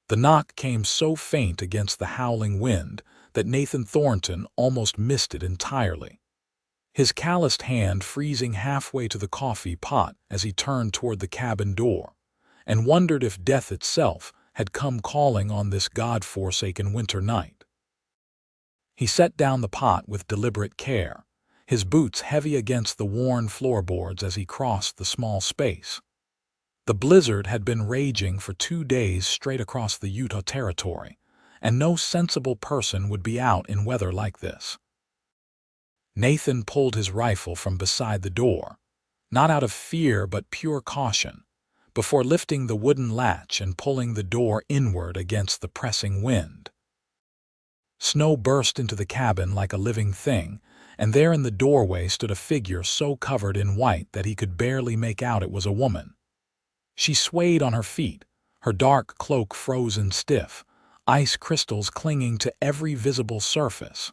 The knock came so faint against the howling wind that Nathan Thornton almost missed it entirely, his calloused hand freezing halfway to the coffee pot as he turned toward the cabin door, and wondered if death itself had come calling on this God-forsaken winter night. He set down the pot with deliberate care, his boots heavy against the worn floorboards as he crossed the small space. The blizzard had been raging for 2 days straight across the Utah Territory, and no sensible person would be out in weather like this. Nathan pulled his rifle from beside the door, not out of fear but pure caution, before lifting the wooden latch and pulling the door inward against the pressing wind. Snow burst into the cabin like a living thing, and there in the doorway stood a figure so covered in white that he could barely make out it was a woman. She swayed on her feet, her dark cloak frozen stiff, ice crystals clinging to every visible surface.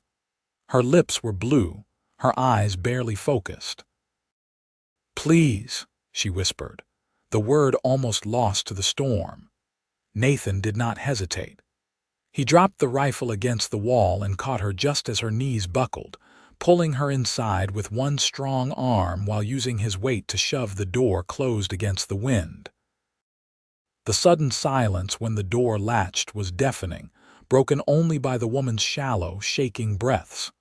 Her lips were blue, her eyes barely focused. "Please," she whispered, the word almost lost to the storm. Nathan did not hesitate. He dropped the rifle against the wall and caught her just as her knees buckled, pulling her inside with one strong arm while using his weight to shove the door closed against the wind. The sudden silence when the door latched was deafening, broken only by the woman's shallow, shaking breaths.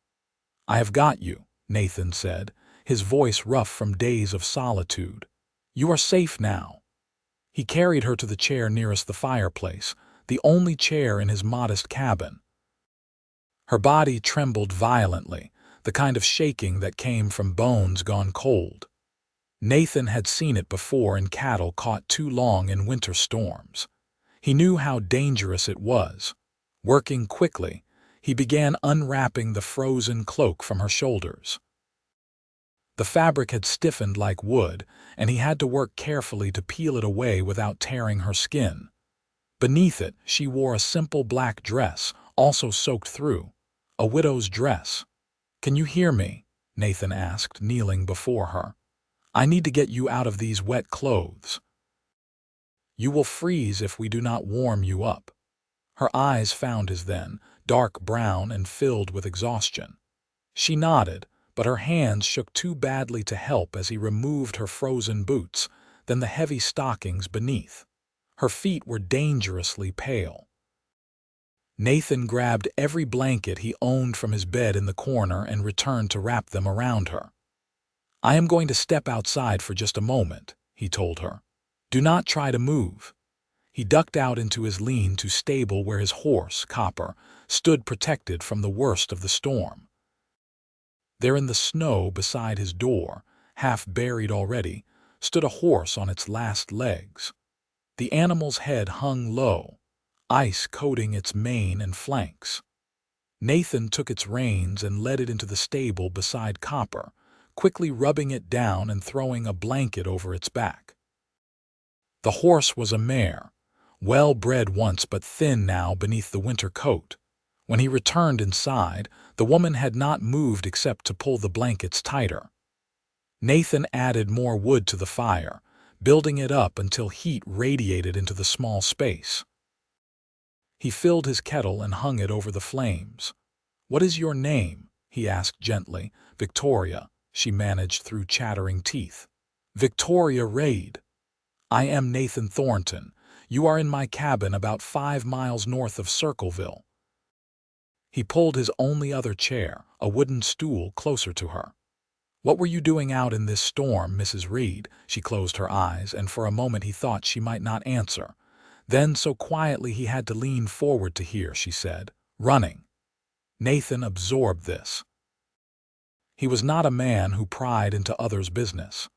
"I have got you," Nathan said, his voice rough from days of solitude. "You are safe now." He carried her to the chair nearest the fireplace, the only chair in his modest cabin. Her body trembled violently, the kind of shaking that came from bones gone cold. Nathan had seen it before in cattle caught too long in winter storms. He knew how dangerous it was. Working quickly, he began unwrapping the frozen cloak from her shoulders. The fabric had stiffened like wood, and he had to work carefully to peel it away without tearing her skin. Beneath it, she wore a simple black dress, also soaked through. A widow's dress. "Can you hear me?" Nathan asked, kneeling before her. "I need to get you out of these wet clothes. You will freeze if we do not warm you up." Her eyes found his then, dark brown and filled with exhaustion. She nodded, but her hands shook too badly to help as he removed her frozen boots, then the heavy stockings beneath. Her feet were dangerously pale. Nathan grabbed every blanket he owned from his bed in the corner and returned to wrap them around her. "I am going to step outside for just a moment," he told her. "Do not try to move." He ducked out into his lean-to stable where his horse, Copper, stood protected from the worst of the storm. There in the snow beside his door, half buried already, stood a horse on its last legs. The animal's head hung low, ice coating its mane and flanks. Nathan took its reins and led it into the stable beside Copper, quickly rubbing it down and throwing a blanket over its back. The horse was a mare, well-bred once but thin now beneath the winter coat. When he returned inside, the woman had not moved except to pull the blankets tighter. Nathan added more wood to the fire, building it up until heat radiated into the small space. He filled his kettle and hung it over the flames. "What is your name?" he asked gently. "Victoria," she managed through chattering teeth. "Victoria Reid." "I am Nathan Thornton. You are in my cabin about 5 miles north of Circleville." He pulled his only other chair, a wooden stool, closer to her. "What were you doing out in this storm, Mrs. Reid?" She closed her eyes, and for a moment he thought she might not answer. Then, so quietly he had to lean forward to hear, she said, "Running." Nathan absorbed this. He was not a man who pried into others' business.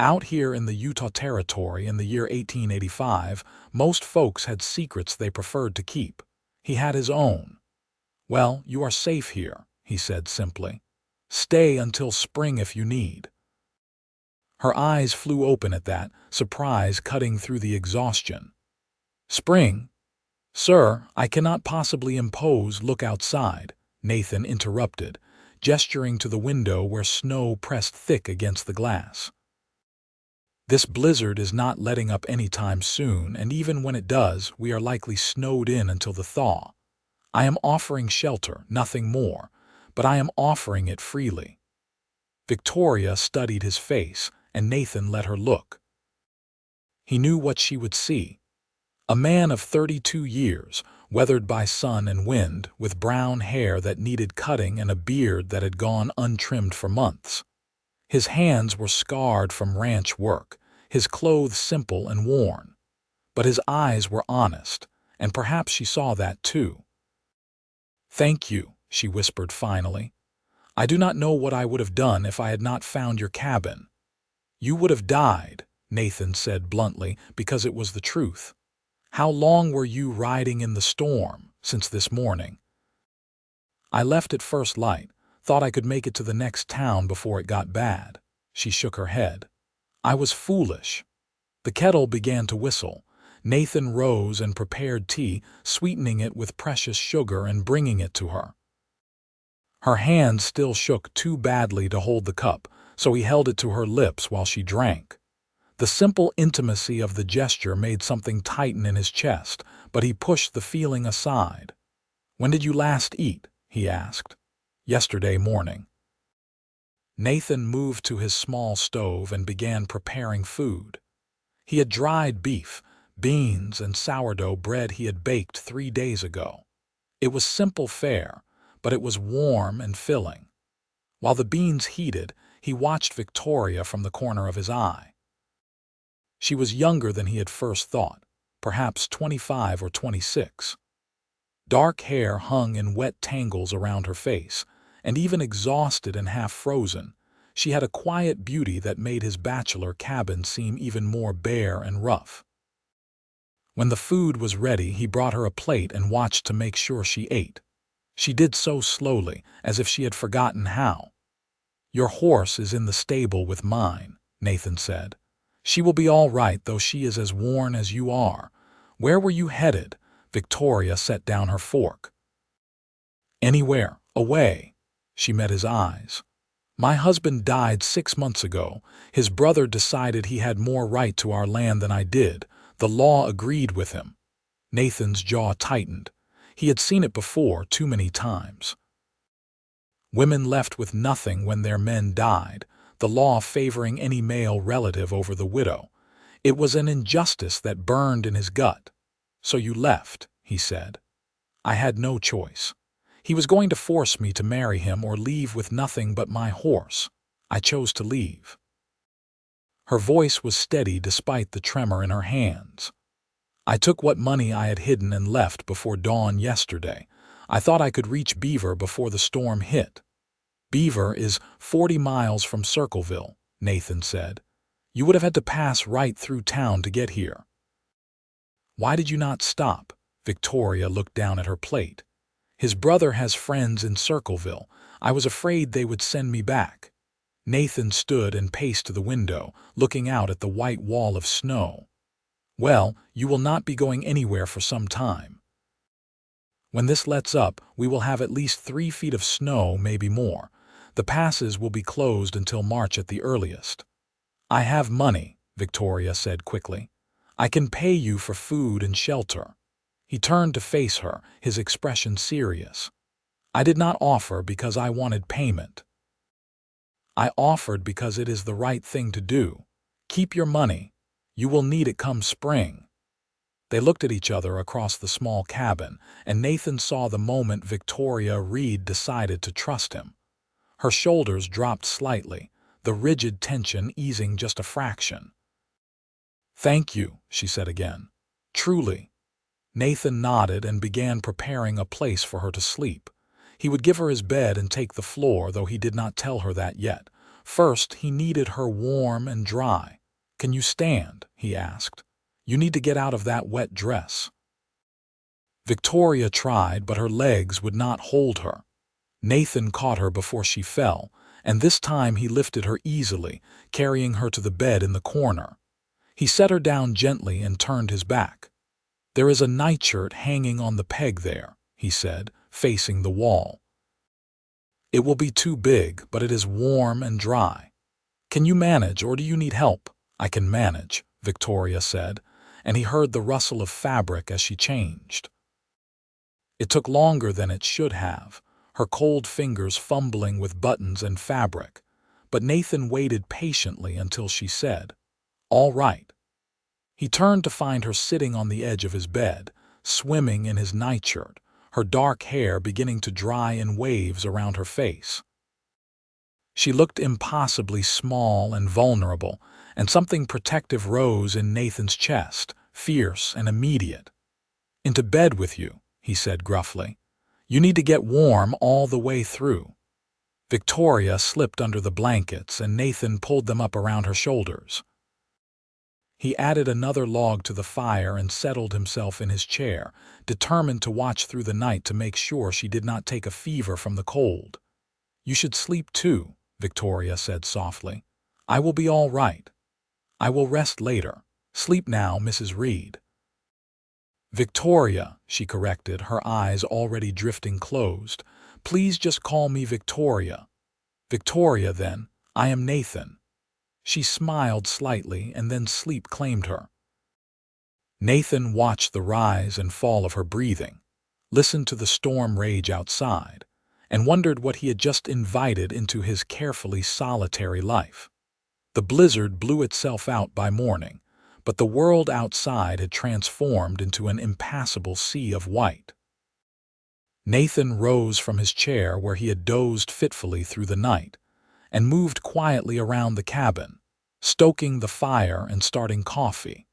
Out here in the Utah Territory in the year 1885, most folks had secrets they preferred to keep. He had his own. "Well, you are safe here," he said simply. "Stay until spring if you need." Her eyes flew open at that, surprise cutting through the exhaustion. "Spring? Sir, I cannot possibly impose. Look outside," Nathan interrupted, gesturing to the window where snow pressed thick against the glass. This blizzard is not letting up anytime soon, and even when it does, we are likely snowed in until the thaw. I am offering shelter, nothing more, but I am offering it freely." Victoria studied his face, and Nathan let her look. He knew what she would see. A man of 32 years, weathered by sun and wind, with brown hair that needed cutting and a beard that had gone untrimmed for months. His hands were scarred from ranch work, his clothes simple and worn. But his eyes were honest, and perhaps she saw that too. "Thank you," she whispered finally. "I do not know what I would have done if I had not found your cabin." "You would have died," Nathan said bluntly, because it was the truth. "How long were you riding in the storm since this morning?" "I left at first light, thought I could make it to the next town before it got bad." She shook her head. "I was foolish." The kettle began to whistle. Nathan rose and prepared tea, sweetening it with precious sugar and bringing it to her. Her hand still shook too badly to hold the cup, so he held it to her lips while she drank. The simple intimacy of the gesture made something tighten in his chest, but he pushed the feeling aside. "When did you last eat?" he asked. "Yesterday morning." Nathan moved to his small stove and began preparing food. He had dried beef, beans, and sourdough bread he had baked 3 days ago. It was simple fare, but it was warm and filling. While the beans heated, he watched Victoria from the corner of his eye. She was younger than he had first thought, perhaps 25 or 26. Dark hair hung in wet tangles around her face, and even exhausted and half frozen, she had a quiet beauty that made his bachelor cabin seem even more bare and rough. When the food was ready, he brought her a plate and watched to make sure she ate. She did so slowly, as if she had forgotten how. "Your horse is in the stable with mine," Nathan said. "She will be all right, though she is as worn as you are. Where were you headed?" Victoria set down her fork. "Anywhere, away." She met his eyes. "My husband died 6 months ago. His brother decided he had more right to our land than I did. The law agreed with him." Nathan's jaw tightened. He had seen it before, too many times. Women left with nothing when their men died, the law favoring any male relative over the widow. It was an injustice that burned in his gut. "So you left," he said. "I had no choice. He was going to force me to marry him or leave with nothing but my horse. I chose to leave." Her voice was steady despite the tremor in her hands. "I took what money I had hidden and left before dawn yesterday. I thought I could reach Beaver before the storm hit." "Beaver is 40 miles from Circleville," Nathan said. "You would have had to pass right through town to get here." "Why did you not stop?" Victoria looked down at her plate. "His brother has friends in Circleville. I was afraid they would send me back." Nathan stood and paced to the window, looking out at the white wall of snow. "Well, you will not be going anywhere for some time. When this lets up, we will have at least 3 feet of snow, maybe more. The passes will be closed until March at the earliest." "I have money," Victoria said quickly. "I can pay you for food and shelter." He turned to face her, his expression serious. "I did not offer because I wanted payment. I offered because it is the right thing to do. Keep your money. You will need it come spring." They looked at each other across the small cabin, and Nathan saw the moment Victoria Reed decided to trust him. Her shoulders dropped slightly, the rigid tension easing just a fraction. "Thank you," she said again. "Truly." Nathan nodded and began preparing a place for her to sleep. He would give her his bed and take the floor, though he did not tell her that yet. First, he needed her warm and dry. "Can you stand?" he asked. "You need to get out of that wet dress." Victoria tried, but her legs would not hold her. Nathan caught her before she fell, and this time he lifted her easily, carrying her to the bed in the corner. He set her down gently and turned his back. "There is a nightshirt hanging on the peg there," he said, facing the wall. "It will be too big, but it is warm and dry. Can you manage, or do you need help?" "I can manage," Victoria said, and he heard the rustle of fabric as she changed. It took longer than it should have, her cold fingers fumbling with buttons and fabric, but Nathan waited patiently until she said, "All right." He turned to find her sitting on the edge of his bed, swimming in his nightshirt, her dark hair beginning to dry in waves around her face. She looked impossibly small and vulnerable, and something protective rose in Nathan's chest, fierce and immediate. "Into bed with you," he said gruffly. "You need to get warm all the way through." Victoria slipped under the blankets and Nathan pulled them up around her shoulders. He added another log to the fire and settled himself in his chair, determined to watch through the night to make sure she did not take a fever from the cold. "You should sleep too," Victoria said softly. "I will be all right. I will rest later. Sleep now, Mrs. Reed." "Victoria," she corrected, her eyes already drifting closed. "Please just call me Victoria." "Victoria, then. I am Nathan." She smiled slightly, and then sleep claimed her. Nathan watched the rise and fall of her breathing, listened to the storm rage outside, and wondered what he had just invited into his carefully solitary life. The blizzard blew itself out by morning, but the world outside had transformed into an impassable sea of white. Nathan rose from his chair where he had dozed fitfully through the night, and moved quietly around the cabin, stoking the fire and starting coffee.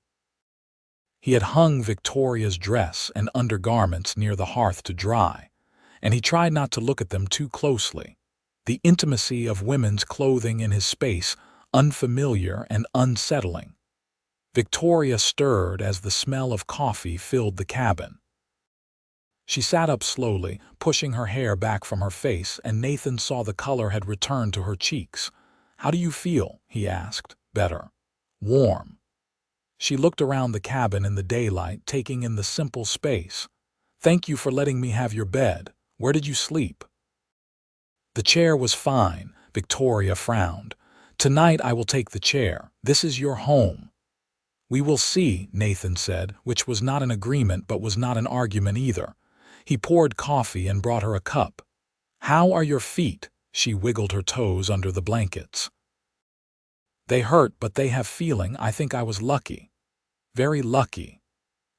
He had hung Victoria's dress and undergarments near the hearth to dry, and he tried not to look at them too closely. The intimacy of women's clothing in his space, unfamiliar and unsettling. Victoria stirred as the smell of coffee filled the cabin. She sat up slowly, pushing her hair back from her face, and Nathan saw the color had returned to her cheeks. "How do you feel?" he asked. "Better." "Warm." She looked around the cabin in the daylight, taking in the simple space. "Thank you for letting me have your bed. Where did you sleep?" "The chair was fine," Victoria frowned. "Tonight I will take the chair. This is your home." "We will see," Nathan said, which was not an agreement but was not an argument either. He poured coffee and brought her a cup. "How are your feet?" She wiggled her toes under the blankets. "They hurt, but they have feeling. I think I was lucky." "Very lucky."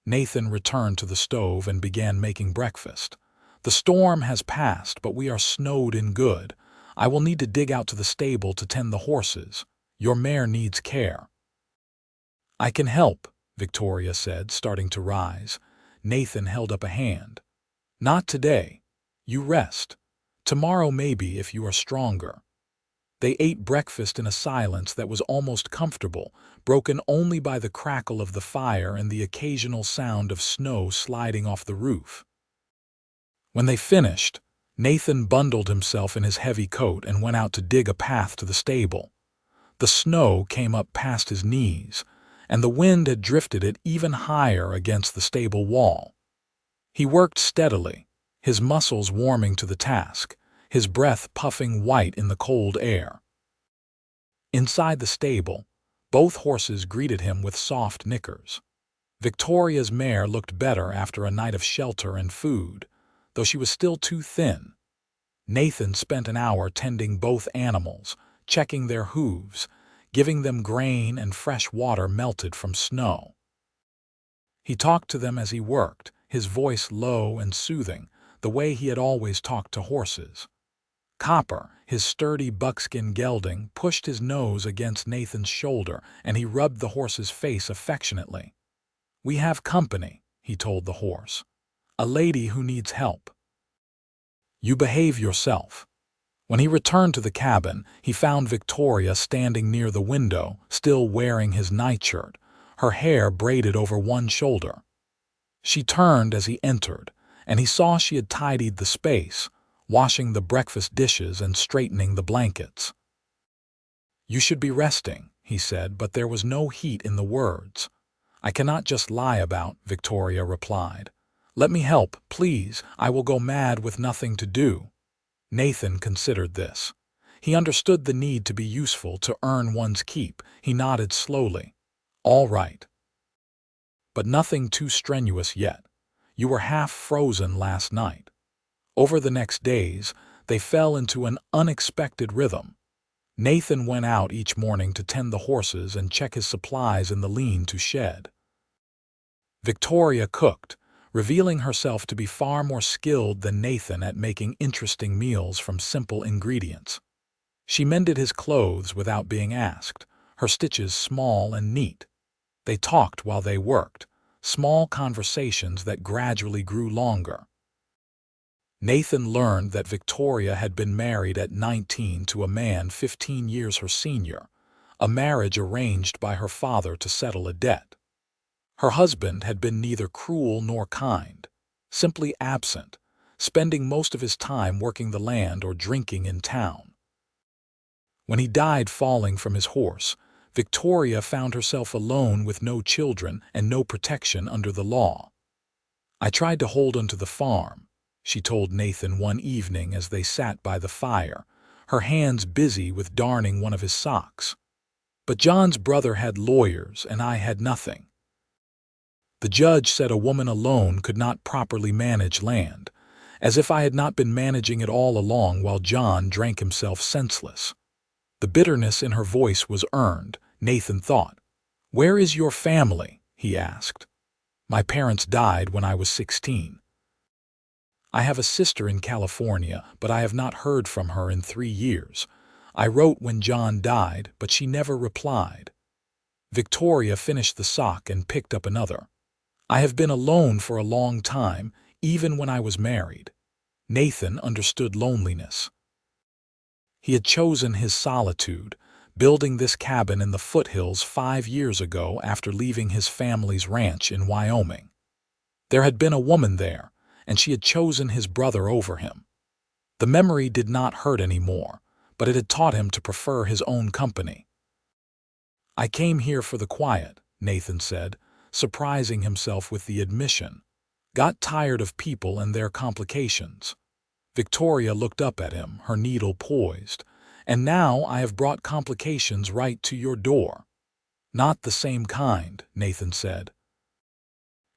Nathan returned to the stove and began making breakfast. "The storm has passed, but we are snowed in good. I will need to dig out to the stable to tend the horses. Your mare needs care." "I can help," Victoria said, starting to rise. Nathan held up a hand. "Not today. You rest. Tomorrow maybe, if you are stronger." They ate breakfast in a silence that was almost comfortable, broken only by the crackle of the fire and the occasional sound of snow sliding off the roof. When they finished, Nathan bundled himself in his heavy coat and went out to dig a path to the stable. The snow came up past his knees, and the wind had drifted it even higher against the stable wall. He worked steadily, his muscles warming to the task, his breath puffing white in the cold air. Inside the stable, both horses greeted him with soft nickers. Victoria's mare looked better after a night of shelter and food, though she was still too thin. Nathan spent an hour tending both animals, checking their hooves, giving them grain and fresh water melted from snow. He talked to them as he worked, his voice low and soothing, the way he had always talked to horses. Copper, his sturdy buckskin gelding, pushed his nose against Nathan's shoulder, and he rubbed the horse's face affectionately. "We have company," he told the horse. "A lady who needs help. You behave yourself." When he returned to the cabin, he found Victoria standing near the window, still wearing his nightshirt, her hair braided over one shoulder. She turned as he entered, and he saw she had tidied the space, washing the breakfast dishes and straightening the blankets. "You should be resting," he said, but there was no heat in the words. "I cannot just lie about," Victoria replied. "Let me help, please. I will go mad with nothing to do." Nathan considered this. He understood the need to be useful, to earn one's keep. He nodded slowly. All right. But nothing too strenuous yet. You were half frozen last night. Over the next days, they fell into an unexpected rhythm. Nathan went out each morning to tend the horses and check his supplies in the lean-to shed. Victoria cooked, revealing herself to be far more skilled than Nathan at making interesting meals from simple ingredients. She mended his clothes without being asked, her stitches small and neat. They talked while they worked, small conversations that gradually grew longer. Nathan learned that Victoria had been married at 19 to a man 15 years her senior, a marriage arranged by her father to settle a debt. Her husband had been neither cruel nor kind, simply absent, spending most of his time working the land or drinking in town. When he died falling from his horse, Victoria found herself alone with no children and no protection under the law. "I tried to hold onto the farm," she told Nathan one evening as they sat by the fire, her hands busy with darning one of his socks. "But John's brother had lawyers and I had nothing. The judge said a woman alone could not properly manage land, as if I had not been managing it all along while John drank himself senseless." The bitterness in her voice was earned, Nathan thought. "Where is your family?" he asked. "My parents died when I was 16. I have a sister in California, but I have not heard from her in 3 years. I wrote when John died, but she never replied." Victoria finished the sock and picked up another. "I have been alone for a long time, even when I was married." Nathan understood loneliness. He had chosen his solitude, building this cabin in the foothills 5 years ago after leaving his family's ranch in Wyoming. There had been a woman there, and she had chosen his brother over him. The memory did not hurt anymore, but it had taught him to prefer his own company. "I came here for the quiet," Nathan said, surprising himself with the admission. "Got tired of people and their complications." Victoria looked up at him, her needle poised. "And now I have brought complications right to your door." "Not the same kind," Nathan said.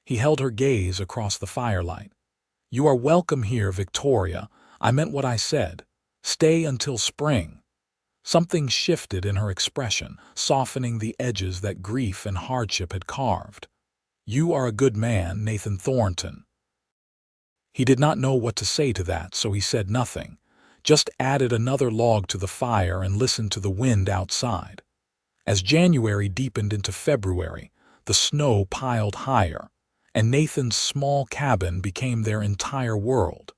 He held her gaze across the firelight. "You are welcome here, Victoria. I meant what I said. Stay until spring." Something shifted in her expression, softening the edges that grief and hardship had carved. "You are a good man, Nathan Thornton." He did not know what to say to that, so he said nothing, just added another log to the fire and listened to the wind outside. As January deepened into February, the snow piled higher, and Nathan's small cabin became their entire world.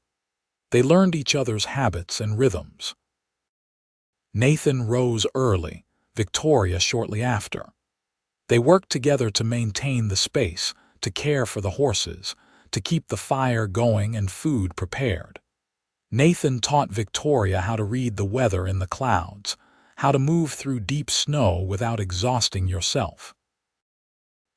They learned each other's habits and rhythms. Nathan rose early, Victoria shortly after. They worked together to maintain the space, to care for the horses, to keep the fire going and food prepared. Nathan taught Victoria how to read the weather in the clouds, how to move through deep snow without exhausting yourself.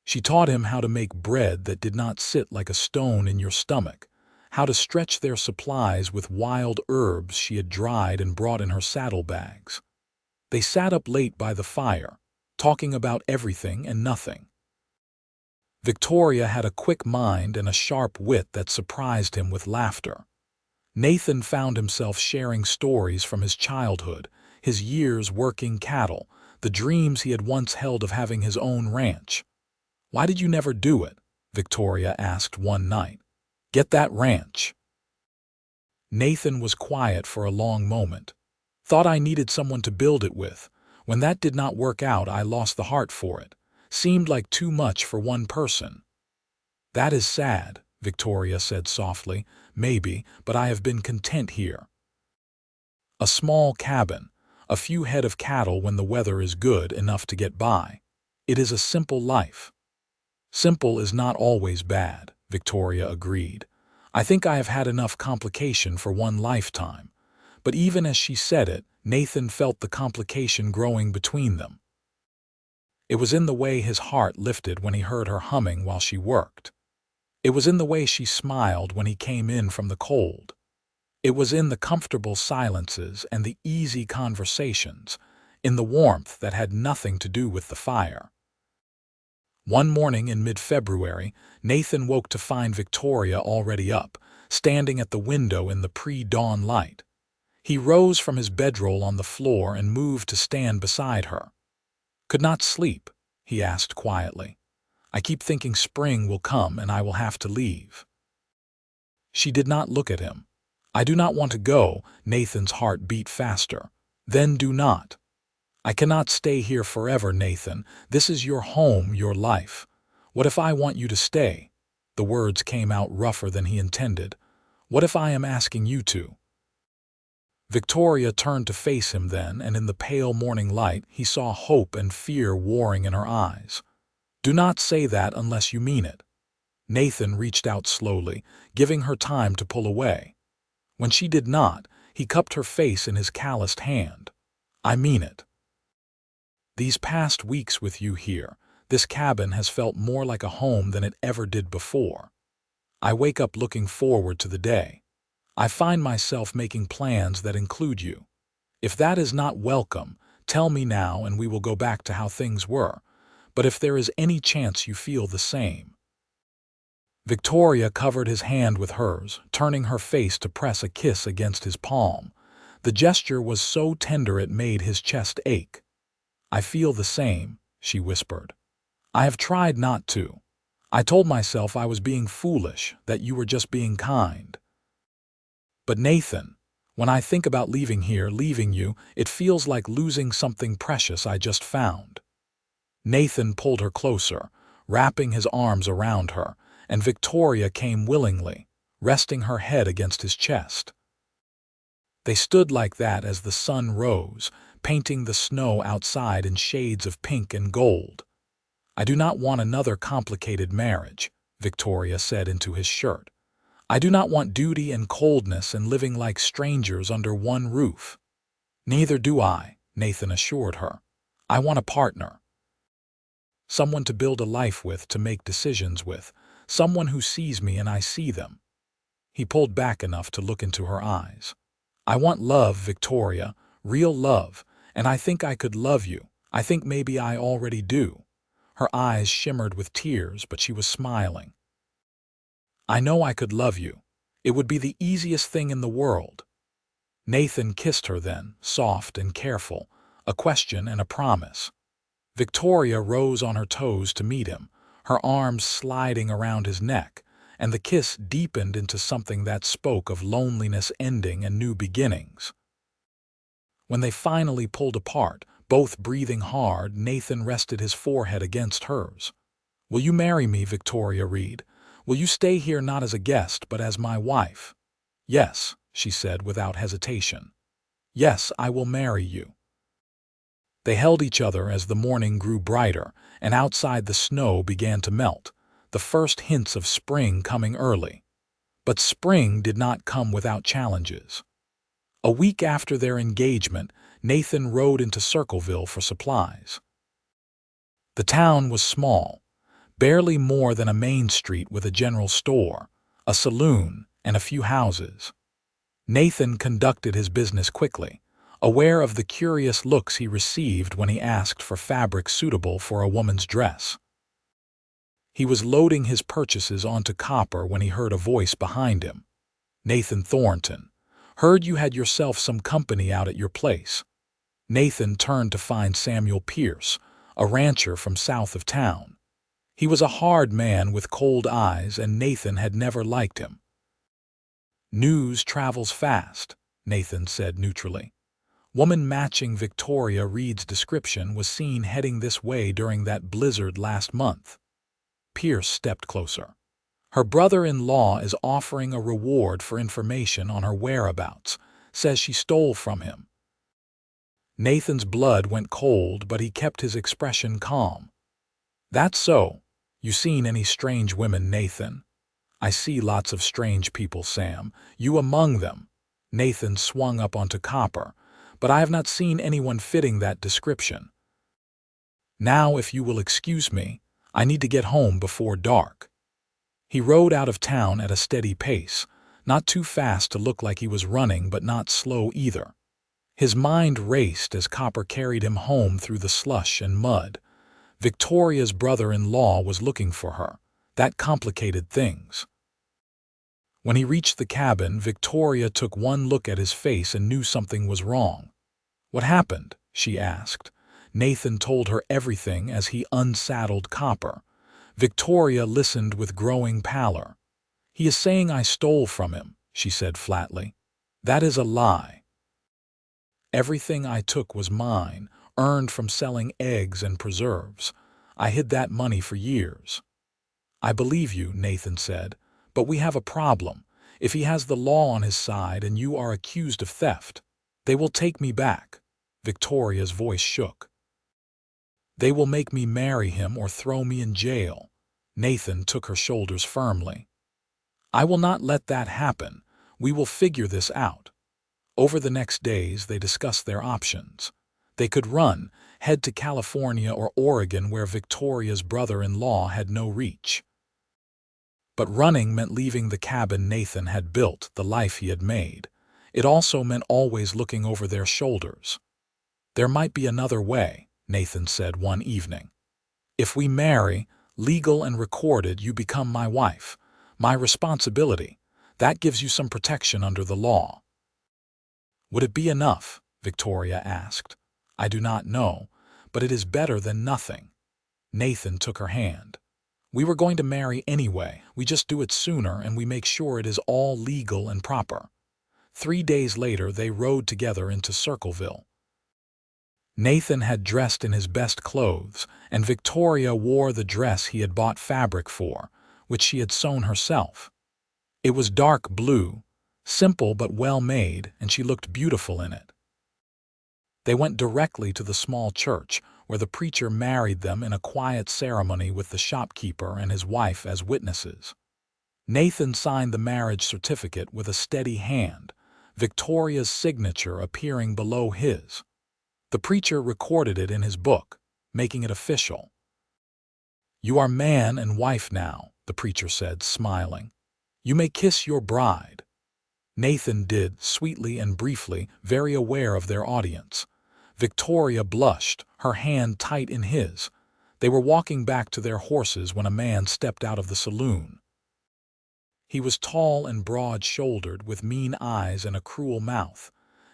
She taught him how to make bread that did not sit like a stone in your stomach, how to stretch their supplies with wild herbs she had dried and brought in her saddlebags. They sat up late by the fire, talking about everything and nothing. Victoria had a quick mind and a sharp wit that surprised him with laughter. Nathan found himself sharing stories from his childhood, his years working cattle, the dreams he had once held of having his own ranch. "Why did you never do it?" Victoria asked one night. "Get that ranch." Nathan was quiet for a long moment. "Thought I needed someone to build it with. When that did not work out, I lost the heart for it. Seemed like too much for one person." "That is sad," Victoria said softly. "Maybe, but I have been content here. A small cabin, a few head of cattle when the weather is good enough to get by. It is a simple life." "Simple is not always bad," Victoria agreed. "I think I have had enough complication for one lifetime." But even as she said it, Nathan felt the complication growing between them. It was in the way his heart lifted when he heard her humming while she worked. It was in the way she smiled when he came in from the cold. It was in the comfortable silences and the easy conversations, in the warmth that had nothing to do with the fire. One morning in mid-February, Nathan woke to find Victoria already up, standing at the window in the pre-dawn light. He rose from his bedroll on the floor and moved to stand beside her. "Could not sleep?" he asked quietly. "I keep thinking spring will come and I will have to leave." She did not look at him. "I do not want to go." Nathan's heart beat faster. "Then do not." "I cannot stay here forever, Nathan. This is your home, your life. What if I want you to stay?" The words came out rougher than he intended. "What if I am asking you to?" Victoria turned to face him then, and in the pale morning light he saw hope and fear warring in her eyes. "Do not say that unless you mean it." Nathan reached out slowly, giving her time to pull away. When she did not, he cupped her face in his calloused hand. "I mean it. These past weeks with you here, this cabin has felt more like a home than it ever did before. I wake up looking forward to the day. I find myself making plans that include you. If that is not welcome, tell me now and we will go back to how things were. But if there is any chance you feel the same." Victoria covered his hand with hers, turning her face to press a kiss against his palm. The gesture was so tender it made his chest ache. "I feel the same," she whispered. "I have tried not to. I told myself I was being foolish, that you were just being kind. But Nathan, when I think about leaving here, leaving you, it feels like losing something precious I just found." Nathan pulled her closer, wrapping his arms around her, and Victoria came willingly, resting her head against his chest. They stood like that as the sun rose, painting the snow outside in shades of pink and gold. "I do not want another complicated marriage," Victoria said into his shirt. "I do not want duty and coldness and living like strangers under one roof." "Neither do I," Nathan assured her. "I want a partner. Someone to build a life with, to make decisions with. Someone who sees me and I see them." He pulled back enough to look into her eyes. "I want love, Victoria, real love, and I think I could love you. I think maybe I already do." Her eyes shimmered with tears, but she was smiling. "I know I could love you. It would be the easiest thing in the world." Nathan kissed her then, soft and careful, a question and a promise. Victoria rose on her toes to meet him, her arms sliding around his neck, and the kiss deepened into something that spoke of loneliness ending and new beginnings. When they finally pulled apart, both breathing hard, Nathan rested his forehead against hers. "Will you marry me, Victoria Reed? Will you stay here not as a guest, but as my wife?" "Yes," she said without hesitation. "Yes, I will marry you." They held each other as the morning grew brighter, and outside the snow began to melt, the first hints of spring coming early. But spring did not come without challenges. A week after their engagement, Nathan rode into Circleville for supplies. The town was small, barely more than a main street with a general store, a saloon, and a few houses. Nathan conducted his business quickly, aware of the curious looks he received when he asked for fabric suitable for a woman's dress. He was loading his purchases onto Copper when he heard a voice behind him. "Nathan Thornton, heard you had yourself some company out at your place." Nathan turned to find Samuel Pierce, a rancher from south of town. He was a hard man with cold eyes, and Nathan had never liked him. "News travels fast," Nathan said neutrally. Woman matching Victoria Reed's description was seen heading this way during that blizzard last month. Pierce stepped closer. "Her brother-in-law is offering a reward for information on her whereabouts, says she stole from him." Nathan's blood went cold, but he kept his expression calm. "That's so. You seen any strange women, Nathan?" "I see lots of strange people, Sam. You among them." Nathan swung up onto Copper. "But I have not seen anyone fitting that description. Now, if you will excuse me, I need to get home before dark." He rode out of town at a steady pace, not too fast to look like he was running, but not slow either. His mind raced as Copper carried him home through the slush and mud. Victoria's brother-in-law was looking for her. That complicated things. When he reached the cabin, Victoria took one look at his face and knew something was wrong. "What happened?" she asked. Nathan told her everything as he unsaddled Copper. Victoria listened with growing pallor. "He is saying I stole from him," she said flatly. "That is a lie. Everything I took was mine, earned from selling eggs and preserves. I hid that money for years." "I believe you," Nathan said, "but we have a problem. If he has the law on his side and you are accused of theft, they will take me back." Victoria's voice shook. "They will make me marry him or throw me in jail." Nathan took her shoulders firmly. "I will not let that happen. We will figure this out." Over the next days, they discussed their options. They could run, head to California or Oregon where Victoria's brother-in-law had no reach. But running meant leaving the cabin Nathan had built, the life he had made. It also meant always looking over their shoulders. "There might be another way," Nathan said one evening. "If we marry, legal and recorded, you become my wife. My responsibility. That gives you some protection under the law." "Would it be enough?" Victoria asked. "I do not know, but it is better than nothing." Nathan took her hand. "We were going to marry anyway. We just do it sooner and we make sure it is all legal and proper." 3 days later, they rode together into Circleville. Nathan had dressed in his best clothes, and Victoria wore the dress he had bought fabric for, which she had sewn herself. It was dark blue, simple but well made, and she looked beautiful in it. They went directly to the small church, where the preacher married them in a quiet ceremony with the shopkeeper and his wife as witnesses. Nathan signed the marriage certificate with a steady hand, Victoria's signature appearing below his. The preacher recorded it in his book, making it official. "You are man and wife now," the preacher said, smiling. "You may kiss your bride." Nathan did, sweetly and briefly, very aware of their audience. Victoria blushed, her hand tight in his. They were walking back to their horses when a man stepped out of the saloon. He was tall and broad-shouldered, with mean eyes and a cruel mouth.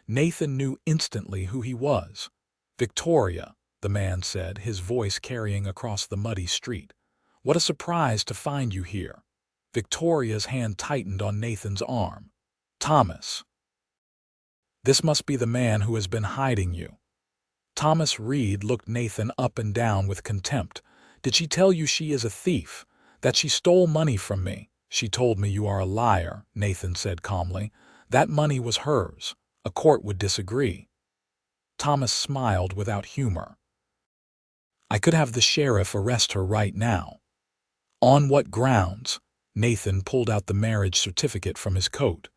Nathan knew instantly who he was. "Victoria," the man said, his voice carrying across the muddy street. "What a surprise to find you here." Victoria's hand tightened on Nathan's arm. "Thomas. This must be the man who has been hiding you." Thomas Reed looked Nathan up and down with contempt. "Did she tell you she is a thief? That she stole money from me?" "She told me you are a liar," Nathan said calmly. "That money was hers. A court would disagree." Thomas smiled without humor. "I could have the sheriff arrest her right now." "On what grounds?" Nathan pulled out the marriage certificate from his coat.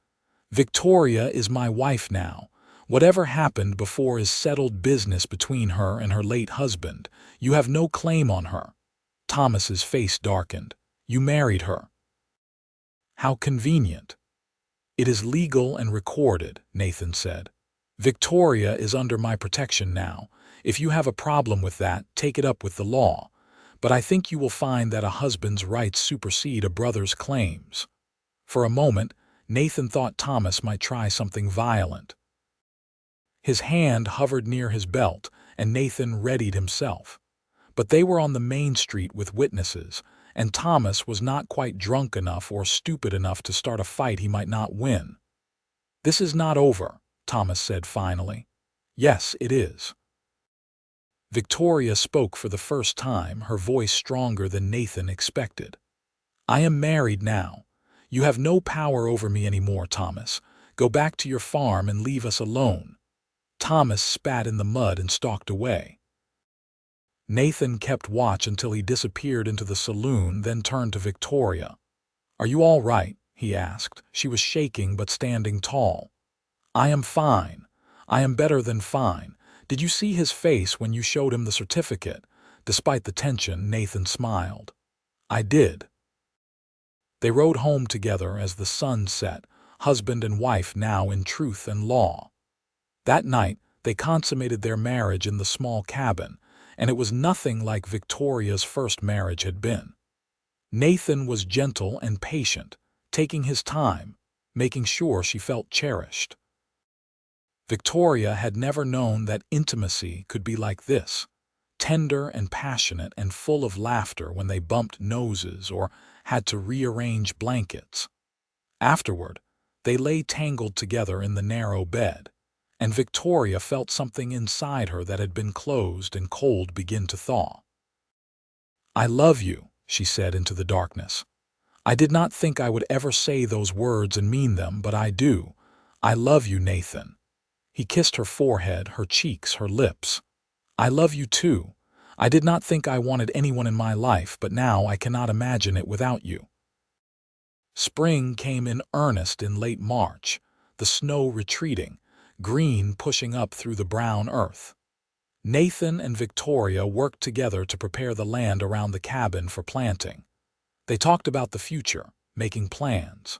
"Victoria is my wife now. Whatever happened before is settled business between her and her late husband. You have no claim on her." Thomas's face darkened. "You married her." "How convenient." "It is legal and recorded," Nathan said. "Victoria is under my protection now. If you have a problem with that, take it up with the law. But I think you will find that a husband's rights supersede a brother's claims." For a moment, Nathan thought Thomas might try something violent. His hand hovered near his belt, and Nathan readied himself. But they were on the main street with witnesses, and Thomas was not quite drunk enough or stupid enough to start a fight he might not win. "This is not over," Thomas said finally. "Yes, it is." Victoria spoke for the first time, her voice stronger than Nathan expected. "I am married now. You have no power over me anymore, Thomas. Go back to your farm and leave us alone." Thomas spat in the mud and stalked away. Nathan kept watch until he disappeared into the saloon, then turned to Victoria. "Are you all right?" he asked. She was shaking but standing tall. "I am fine. I am better than fine. Did you see his face when you showed him the certificate?" Despite the tension, Nathan smiled. "I did." They rode home together as the sun set, husband and wife now in truth and law. That night, they consummated their marriage in the small cabin, and it was nothing like Victoria's first marriage had been. Nathan was gentle and patient, taking his time, making sure she felt cherished. Victoria had never known that intimacy could be like this, tender and passionate and full of laughter when they bumped noses or had to rearrange blankets. Afterward, they lay tangled together in the narrow bed, and Victoria felt something inside her that had been closed and cold begin to thaw. "I love you," she said into the darkness. "I did not think I would ever say those words and mean them, but I do. I love you, Nathan." He kissed her forehead, her cheeks, her lips. "I love you too. I did not think I wanted anyone in my life, but now I cannot imagine it without you." Spring came in earnest in late March, the snow retreating, green pushing up through the brown earth. Nathan and Victoria worked together to prepare the land around the cabin for planting. They talked about the future, making plans.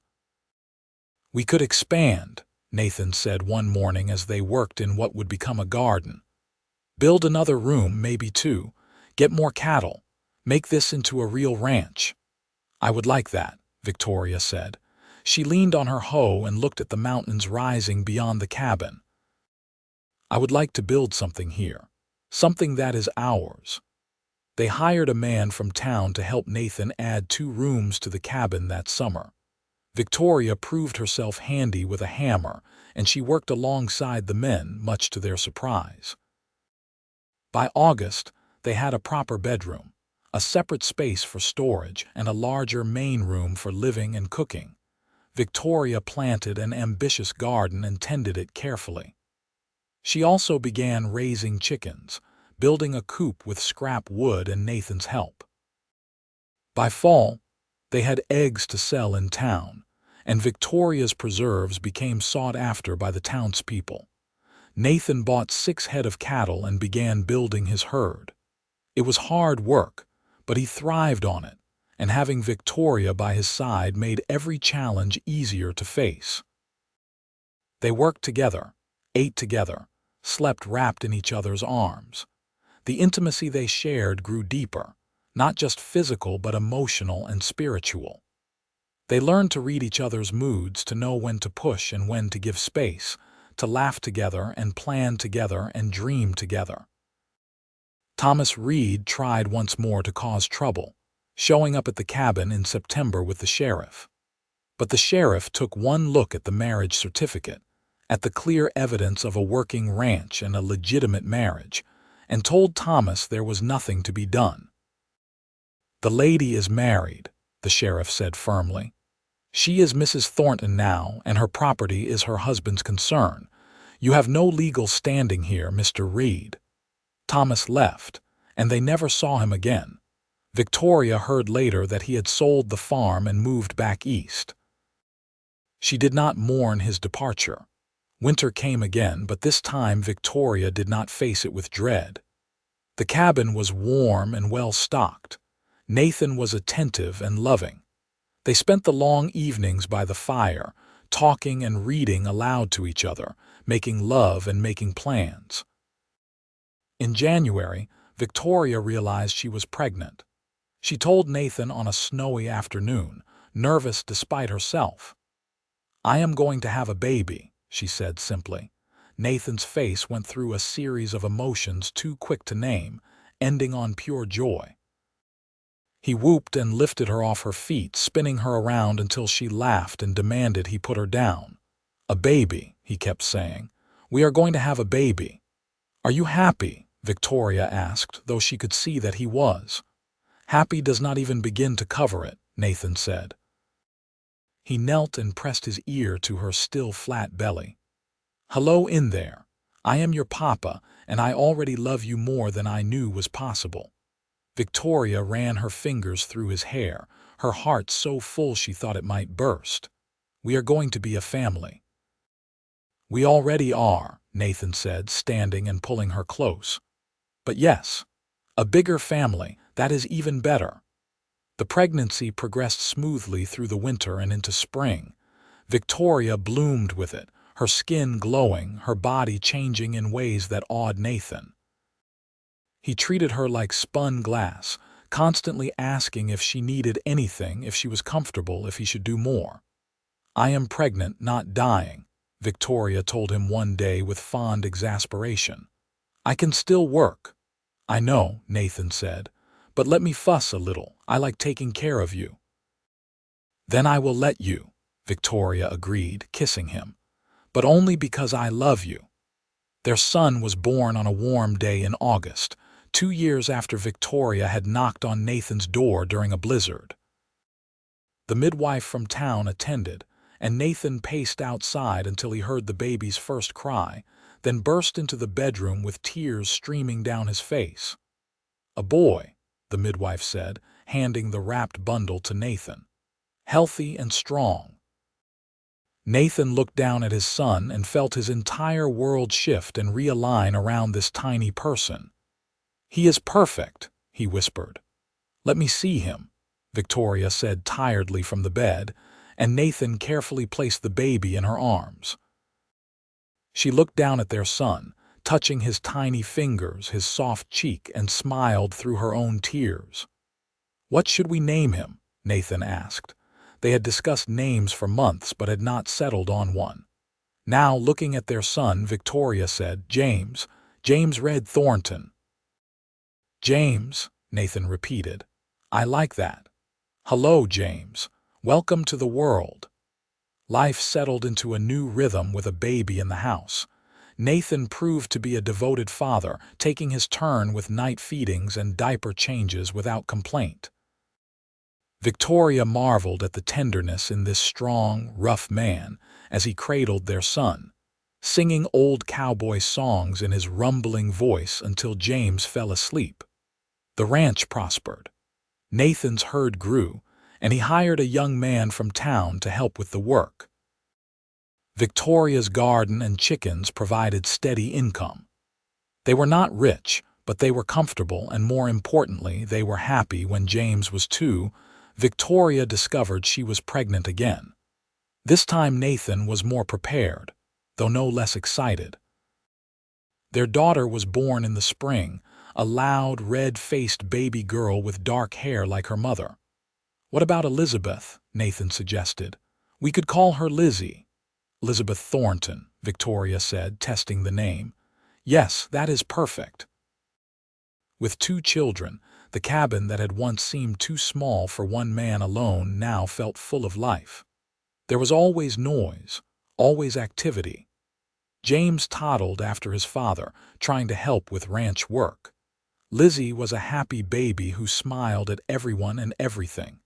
"We could expand," Nathan said one morning as they worked in what would become a garden. "Build another room, maybe two, get more cattle, make this into a real ranch." "I would like that," Victoria said. She leaned on her hoe and looked at the mountains rising beyond the cabin. "I would like to build something here, something that is ours." They hired a man from town to help Nathan add 2 rooms to the cabin that summer. Victoria proved herself handy with a hammer, and she worked alongside the men, much to their surprise. By August, they had a proper bedroom, a separate space for storage, and a larger main room for living and cooking. Victoria planted an ambitious garden and tended it carefully. She also began raising chickens, building a coop with scrap wood and Nathan's help. By fall, they had eggs to sell in town, and Victoria's preserves became sought after by the townspeople. Nathan bought 6 head of cattle and began building his herd. It was hard work, but he thrived on it, and having Victoria by his side made every challenge easier to face. They worked together, ate together, slept wrapped in each other's arms. The intimacy they shared grew deeper, not just physical but emotional and spiritual. They learned to read each other's moods, to know when to push and when to give space, to laugh together and plan together and dream together. Thomas Reed tried once more to cause trouble, showing up at the cabin in September with the sheriff. But the sheriff took one look at the marriage certificate, at the clear evidence of a working ranch and a legitimate marriage, and told Thomas there was nothing to be done. "The lady is married," the sheriff said firmly. "She is Mrs. Thornton now, and her property is her husband's concern. You have no legal standing here, Mr. Reed." Thomas left, and they never saw him again. Victoria heard later that he had sold the farm and moved back east. She did not mourn his departure. Winter came again, but this time Victoria did not face it with dread. The cabin was warm and well stocked. Nathan was attentive and loving. They spent the long evenings by the fire, talking and reading aloud to each other, making love and making plans. In January, Victoria realized she was pregnant. She told Nathan on a snowy afternoon, nervous despite herself. "I am going to have a baby," she said simply. Nathan's face went through a series of emotions too quick to name, ending on pure joy. He whooped and lifted her off her feet, spinning her around until she laughed and demanded he put her down. "A baby," he kept saying. "We are going to have a baby." "Are you happy?" Victoria asked, though she could see that he was. "Happy does not even begin to cover it," Nathan said. He knelt and pressed his ear to her still flat belly. "Hello in there. I am your papa, and I already love you more than I knew was possible." Victoria ran her fingers through his hair, her heart so full she thought it might burst. "We are going to be a family." "We already are," Nathan said, standing and pulling her close. "But yes, a bigger family, that is even better." The pregnancy progressed smoothly through the winter and into spring. Victoria bloomed with it, her skin glowing, her body changing in ways that awed Nathan. He treated her like spun glass, constantly asking if she needed anything, if she was comfortable, if he should do more. "I am pregnant, not dying," Victoria told him one day with fond exasperation. "I can still work." "I know," Nathan said, "but let me fuss a little. I like taking care of you." "Then I will let you," Victoria agreed, kissing him, "but only because I love you." Their son was born on a warm day in August, 2 years after Victoria had knocked on Nathan's door during a blizzard. The midwife from town attended, and Nathan paced outside until he heard the baby's first cry, then burst into the bedroom with tears streaming down his face. "A boy," the midwife said, handing the wrapped bundle to Nathan. "Healthy and strong." Nathan looked down at his son and felt his entire world shift and realign around this tiny person. "He is perfect," he whispered. "Let me see him," Victoria said tiredly from the bed, and Nathan carefully placed the baby in her arms. She looked down at their son, touching his tiny fingers, his soft cheek, and smiled through her own tears. "What should we name him?" Nathan asked. They had discussed names for months but had not settled on one. Now, looking at their son, Victoria said, James Red Thornton." "James," Nathan repeated. "I like that. Hello, James. Welcome to the world." Life settled into a new rhythm with a baby in the house. Nathan proved to be a devoted father, taking his turn with night feedings and diaper changes without complaint. Victoria marveled at the tenderness in this strong, rough man as he cradled their son, singing old cowboy songs in his rumbling voice until James fell asleep. The ranch prospered. Nathan's herd grew, and he hired a young man from town to help with the work. Victoria's garden and chickens provided steady income. They were not rich, but they were comfortable, and more importantly, they were happy. When James was 2, Victoria discovered she was pregnant again. This time Nathan was more prepared, though no less excited. Their daughter was born in the spring, a loud, red-faced baby girl with dark hair like her mother. "What about Elizabeth?" Nathan suggested. "We could call her Lizzie." "Elizabeth Thornton," Victoria said, testing the name. "Yes, that is perfect." With 2 children, the cabin that had once seemed too small for one man alone now felt full of life. There was always noise, always activity. James toddled after his father, trying to help with ranch work. Lizzie was a happy baby who smiled at everyone and everything.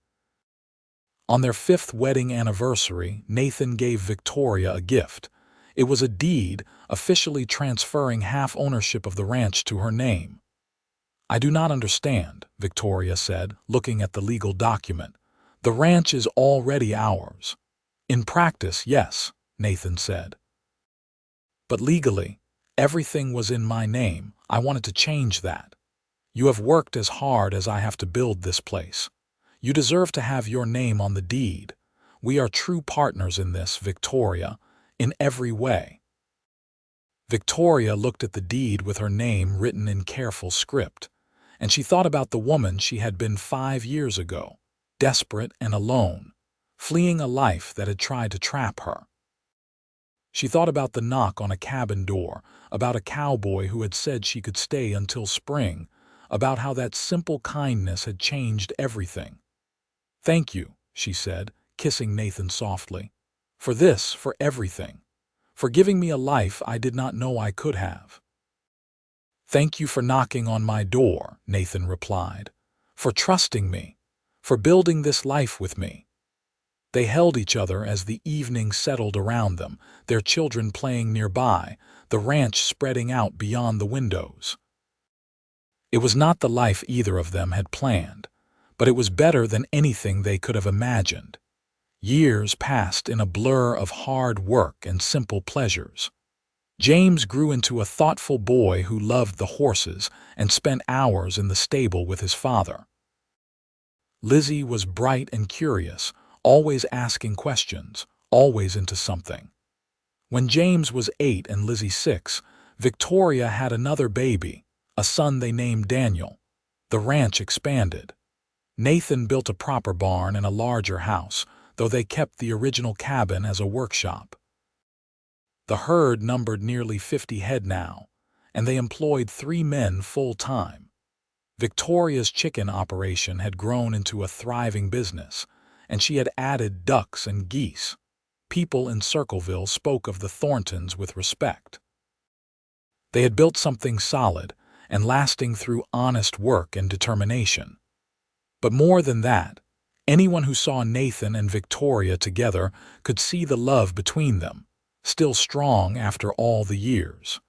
On their 5th wedding anniversary, Nathan gave Victoria a gift. It was a deed, officially transferring half ownership of the ranch to her name. "I do not understand," Victoria said, looking at the legal document. "The ranch is already ours." "In practice, yes," Nathan said. "But legally, everything was in my name. I wanted to change that. You have worked as hard as I have to build this place. You deserve to have your name on the deed. We are true partners in this, Victoria, in every way." Victoria looked at the deed with her name written in careful script, and she thought about the woman she had been 5 years ago, desperate and alone, fleeing a life that had tried to trap her. She thought about the knock on a cabin door, about a cowboy who had said she could stay until spring, about how that simple kindness had changed everything. "Thank you," she said, kissing Nathan softly. "For this, for everything. For giving me a life I did not know I could have." "Thank you for knocking on my door," Nathan replied. "For trusting me. For building this life with me." They held each other as the evening settled around them, their children playing nearby, the ranch spreading out beyond the windows. It was not the life either of them had planned, but it was better than anything they could have imagined. Years passed in a blur of hard work and simple pleasures. James grew into a thoughtful boy who loved the horses and spent hours in the stable with his father. Lizzie was bright and curious, always asking questions, always into something. When James was 8 and Lizzie 6, Victoria had another baby, a son they named Daniel. The ranch expanded. Nathan built a proper barn and a larger house, though they kept the original cabin as a workshop. The herd numbered nearly 50 head now, and they employed 3 men full-time. Victoria's chicken operation had grown into a thriving business, and she had added ducks and geese. People in Circleville spoke of the Thorntons with respect. They had built something solid and lasting through honest work and determination. But more than that, anyone who saw Nathan and Victoria together could see the love between them, still strong after all the years.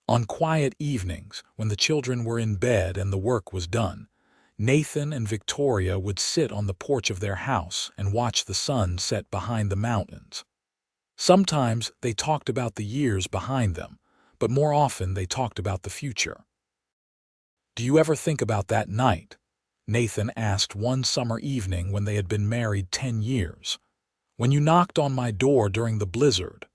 On quiet evenings, when the children were in bed and the work was done, Nathan and Victoria would sit on the porch of their house and watch the sun set behind the mountains. Sometimes they talked about the years behind them, but more often they talked about the future. "Do you ever think about that night?" Nathan asked one summer evening when they had been married 10 years. "When you knocked on my door during the blizzard?"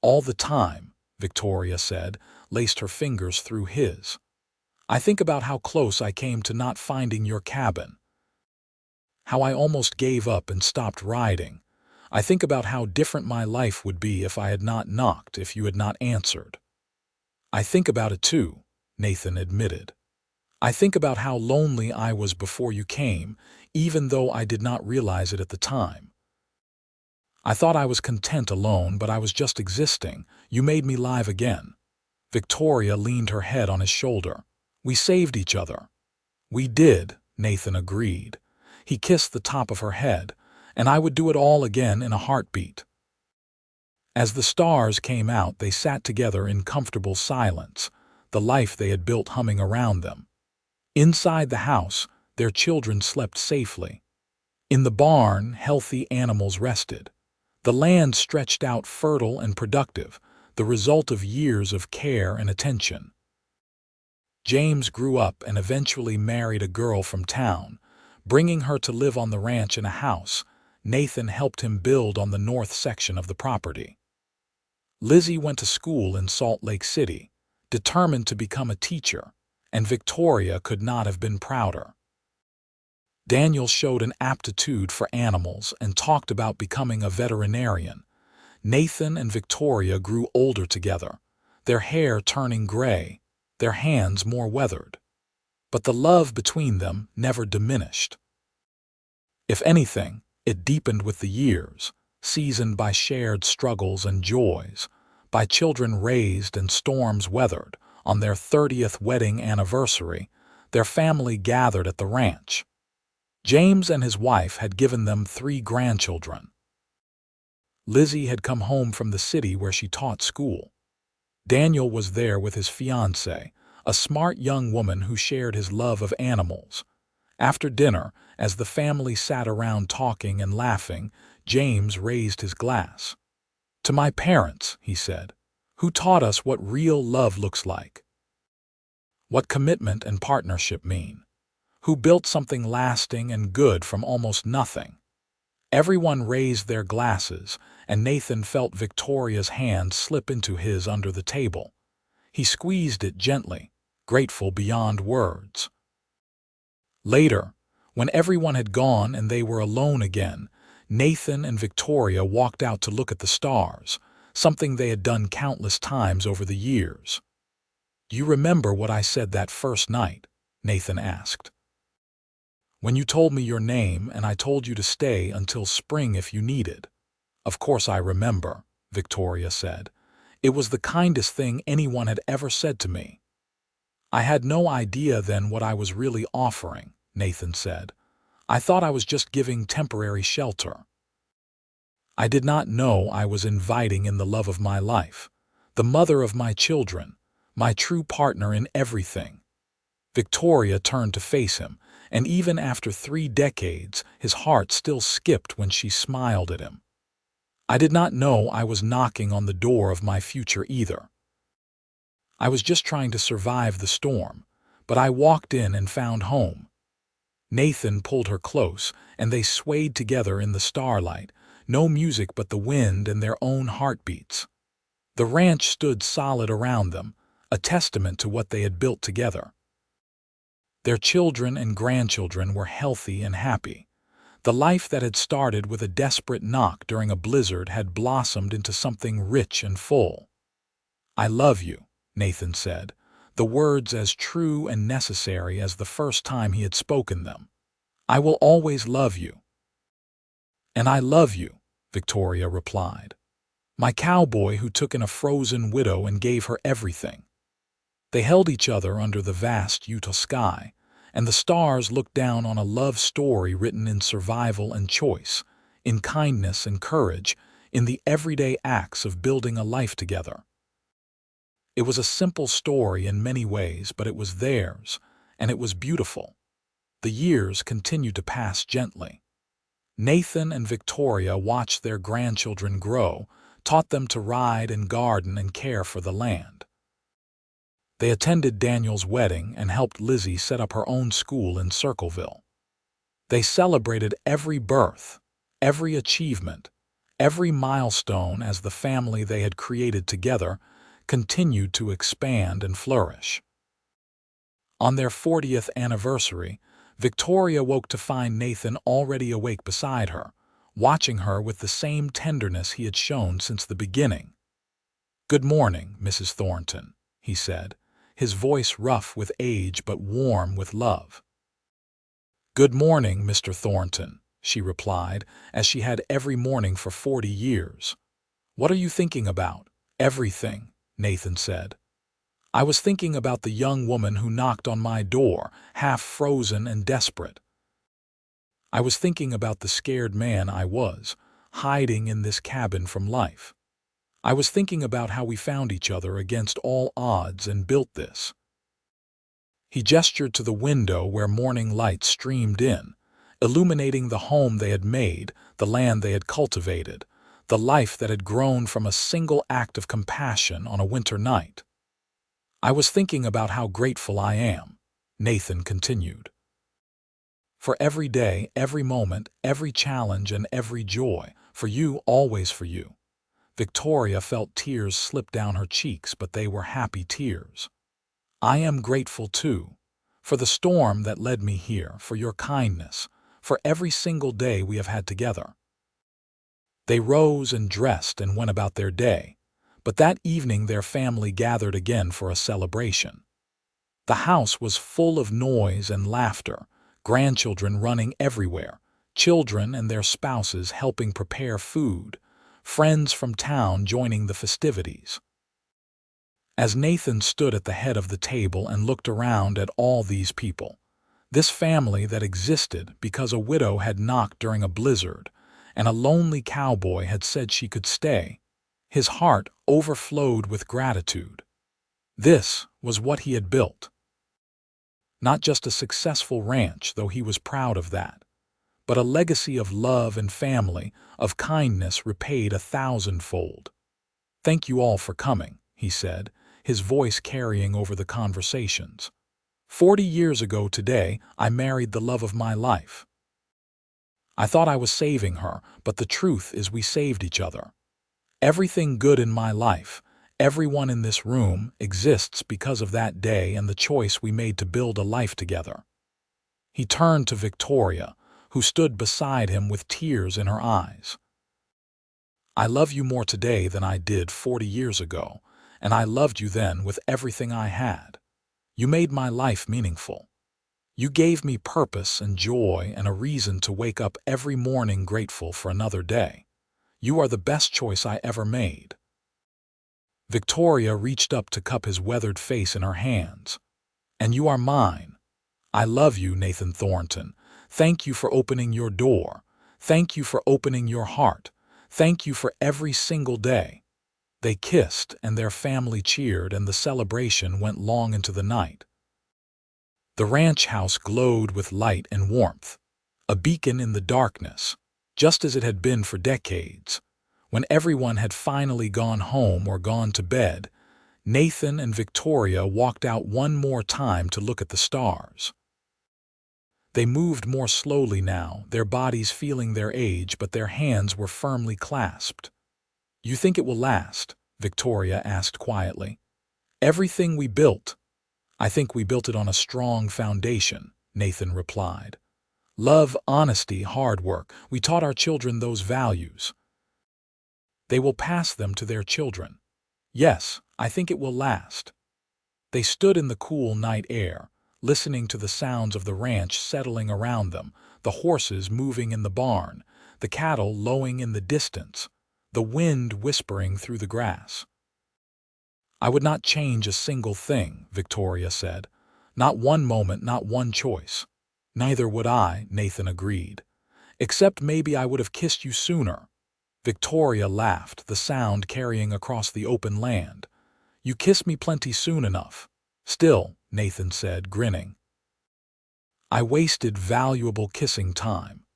"All the time," Victoria said, laced her fingers through his. "I think about how close I came to not finding your cabin. How I almost gave up and stopped riding. I think about how different my life would be if I had not knocked, if you had not answered." "I think about it too," Nathan admitted. "I think about how lonely I was before you came, even though I did not realize it at the time. I thought I was content alone, but I was just existing. You made me live again." Victoria leaned her head on his shoulder. "We saved each other." "We did," Nathan agreed. He kissed the top of her head, "and I would do it all again in a heartbeat." As the stars came out, they sat together in comfortable silence, the life they had built humming around them. Inside the house, their children slept safely. In the barn, healthy animals rested. The land stretched out fertile and productive, the result of years of care and attention. James grew up and eventually married a girl from town, bringing her to live on the ranch in a house Nathan helped him build on the north section of the property. Lizzie went to school in Salt Lake City, determined to become a teacher, and Victoria could not have been prouder. Daniel showed an aptitude for animals and talked about becoming a veterinarian. Nathan and Victoria grew older together, their hair turning gray, their hands more weathered. But the love between them never diminished. If anything, it deepened with the years, seasoned by shared struggles and joys, by children raised and storms weathered. On their 30th wedding anniversary, their family gathered at the ranch. James and his wife had given them 3 grandchildren. Lizzie had come home from the city where she taught school. Daniel was there with his fiancée, a smart young woman who shared his love of animals. After dinner, as the family sat around talking and laughing, James raised his glass. "To my parents," he said, "who taught us what real love looks like, what commitment and partnership mean, who built something lasting and good from almost nothing." Everyone raised their glasses, and Nathan felt Victoria's hand slip into his under the table. He squeezed it gently, grateful beyond words. Later, when everyone had gone and they were alone again, Nathan and Victoria walked out to look at the stars, something they had done countless times over the years. "Do you remember what I said that first night?" Nathan asked. "When you told me your name and I told you to stay until spring if you needed." "Of course I remember," Victoria said. "It was the kindest thing anyone had ever said to me." "I had no idea then what I was really offering," Nathan said. "I thought I was just giving temporary shelter. I did not know I was inviting in the love of my life, the mother of my children, my true partner in everything." Victoria turned to face him, and even after 3 decades, his heart still skipped when she smiled at him. "I did not know I was knocking on the door of my future either. I was just trying to survive the storm, but I walked in and found home." Nathan pulled her close, and they swayed together in the starlight, no music but the wind and their own heartbeats. The ranch stood solid around them, a testament to what they had built together. Their children and grandchildren were healthy and happy. The life that had started with a desperate knock during a blizzard had blossomed into something rich and full. "I love you," Nathan said, the words as true and necessary as the first time he had spoken them. "I will always love you." "And I love you," Victoria replied. "My cowboy who took in a frozen widow and gave her everything." They held each other under the vast Utah sky, and the stars looked down on a love story written in survival and choice, in kindness and courage, in the everyday acts of building a life together. It was a simple story in many ways, but it was theirs, and it was beautiful. The years continued to pass gently. Nathan and Victoria watched their grandchildren grow, taught them to ride and garden and care for the land. They attended Daniel's wedding and helped Lizzie set up her own school in Circleville. They celebrated every birth, every achievement, every milestone as the family they had created together continued to expand and flourish. On their 40th anniversary, Victoria woke to find Nathan already awake beside her, watching her with the same tenderness he had shown since the beginning. "Good morning, Mrs. Thornton," he said, his voice rough with age but warm with love. "Good morning, Mr. Thornton," she replied, as she had every morning for 40 years. "What are you thinking about?" "Everything," Nathan said. "I was thinking about the young woman who knocked on my door, half frozen and desperate. I was thinking about the scared man I was, hiding in this cabin from life. I was thinking about how we found each other against all odds and built this." He gestured to the window where morning light streamed in, illuminating the home they had made, the land they had cultivated, the life that had grown from a single act of compassion on a winter night. "I was thinking about how grateful I am," Nathan continued. "For every day, every moment, every challenge, and every joy, for you, always for you." Victoria felt tears slip down her cheeks, but they were happy tears. "I am grateful, too, for the storm that led me here, for your kindness, for every single day we have had together." They rose and dressed and went about their day, but that evening their family gathered again for a celebration. The house was full of noise and laughter, grandchildren running everywhere, children and their spouses helping prepare food, friends from town joining the festivities. As Nathan stood at the head of the table and looked around at all these people, this family that existed because a widow had knocked during a blizzard and a lonely cowboy had said she could stay, his heart overflowed with gratitude. This was what he had built. Not just a successful ranch, though he was proud of that, but a legacy of love and family, of kindness repaid 1,000-fold. "Thank you all for coming," he said, his voice carrying over the conversations. 40 years ago today, I married the love of my life. I thought I was saving her, but the truth is we saved each other. Everything good in my life, everyone in this room, exists because of that day and the choice we made to build a life together." He turned to Victoria, who stood beside him with tears in her eyes. "I love you more today than I did 40 years ago, and I loved you then with everything I had. You made my life meaningful. You gave me purpose and joy and a reason to wake up every morning grateful for another day. You are the best choice I ever made." Victoria reached up to cup his weathered face in her hands. "And you are mine. I love you, Nathan Thornton. Thank you for opening your door. Thank you for opening your heart. Thank you for every single day." They kissed, and their family cheered, and the celebration went long into the night. The ranch house glowed with light and warmth, a beacon in the darkness, just as it had been for decades. When everyone had finally gone home or gone to bed, Nathan and Victoria walked out one more time to look at the stars. They moved more slowly now, their bodies feeling their age, but their hands were firmly clasped. "You think it will last?" Victoria asked quietly. "Everything we built." "I think we built it on a strong foundation," Nathan replied. "Love, honesty, hard work. We taught our children those values. They will pass them to their children. Yes, I think it will last." They stood in the cool night air, listening to the sounds of the ranch settling around them, the horses moving in the barn, the cattle lowing in the distance, the wind whispering through the grass. "I would not change a single thing," Victoria said. "Not one moment, not one choice." "Neither would I," Nathan agreed. "Except maybe I would have kissed you sooner." Victoria laughed, the sound carrying across the open land. "You kissed me plenty soon enough." "Still," Nathan said, grinning, "I wasted valuable kissing time."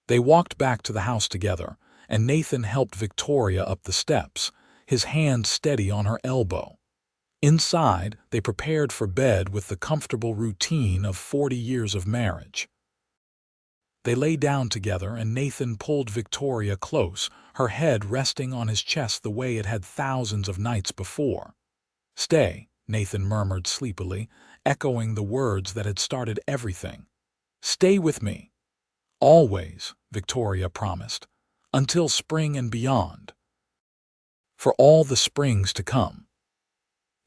They walked back to the house together, and Nathan helped Victoria up the steps, his hand steady on her elbow. Inside, they prepared for bed with the comfortable routine of 40 years of marriage. They lay down together, and Nathan pulled Victoria close, her head resting on his chest the way it had thousands of nights before. "Stay," Nathan murmured sleepily, echoing the words that had started everything. "Stay with me." "Always," Victoria promised, "until spring and beyond. For all the springs to come."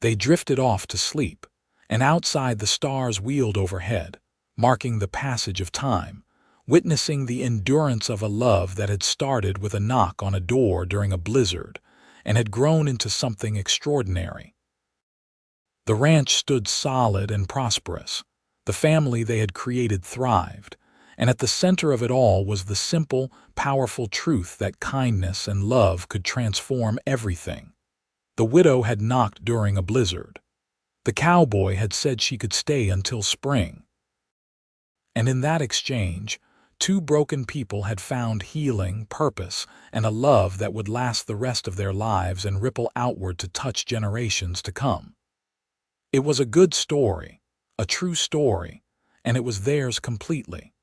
They drifted off to sleep, and outside the stars wheeled overhead, marking the passage of time, witnessing the endurance of a love that had started with a knock on a door during a blizzard and had grown into something extraordinary. The ranch stood solid and prosperous. The family they had created thrived, and at the center of it all was the simple, powerful truth that kindness and love could transform everything. The widow had knocked during a blizzard. The cowboy had said she could stay until spring. And in that exchange, two broken people had found healing, purpose, and a love that would last the rest of their lives and ripple outward to touch generations to come. It was a good story, a true story, and it was theirs completely.